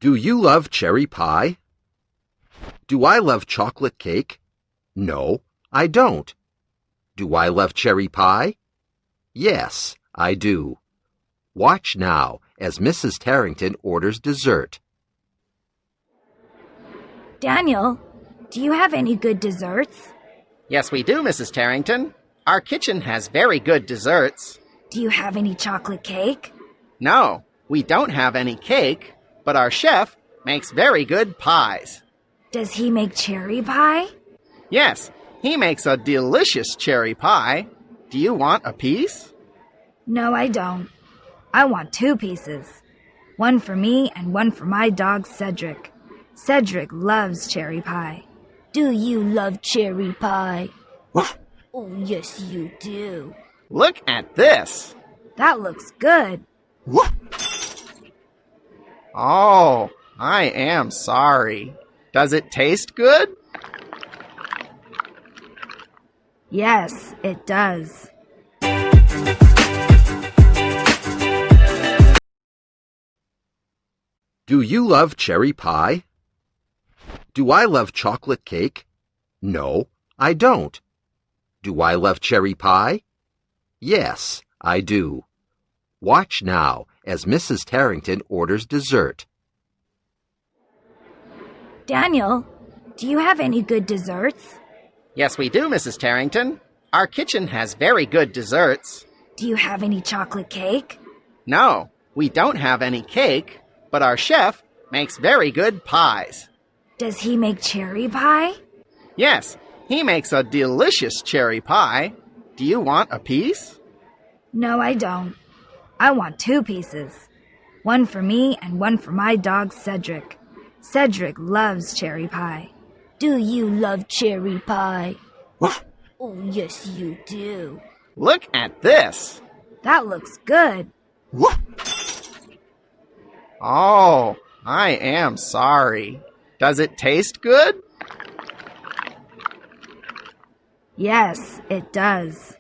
Do you love cherry pie? Do I love chocolate cake? No, I don't. Do I love cherry pie? Yes, I do. Watch now as Mrs. Tarrington orders dessert. Daniel, do you have any good desserts? Yes, we do, Mrs. Tarrington. Our kitchen has very good desserts. Do you have any chocolate cake? No, we don't have any cake, but our chef makes very good pies. Does he make cherry pie? Yes, he makes a delicious cherry pie. Do you want a piece? No, I don't. I want 2 pieces. One for me and one for my dog Cedric. Cedric loves cherry pie. Do you love cherry pie? Oh, yes, you do. Look at this. That looks good. Oh, I am sorry. Does it taste good? Yes, it does. Do you love cherry pie? Do I love chocolate cake? No, I don't. Do I love cherry pie? Yes, I do. Watch now as Mrs. Tarrington orders dessert. Daniel, do you have any good desserts? Yes, we do, Mrs. Tarrington. Our kitchen has very good desserts. Do you have any chocolate cake? No, we don't have any cake, but our chef makes very good pies. Does he make cherry pie? Yes, he makes a delicious cherry pie. Do you want a piece? No, I don't. I want 2 pieces. One for me and one for my dog Cedric. Cedric loves cherry pie. Do you love cherry pie? Oh, yes, you do. Look at this. That looks good. Oh, I am sorry. Does it taste good? Yes, it does.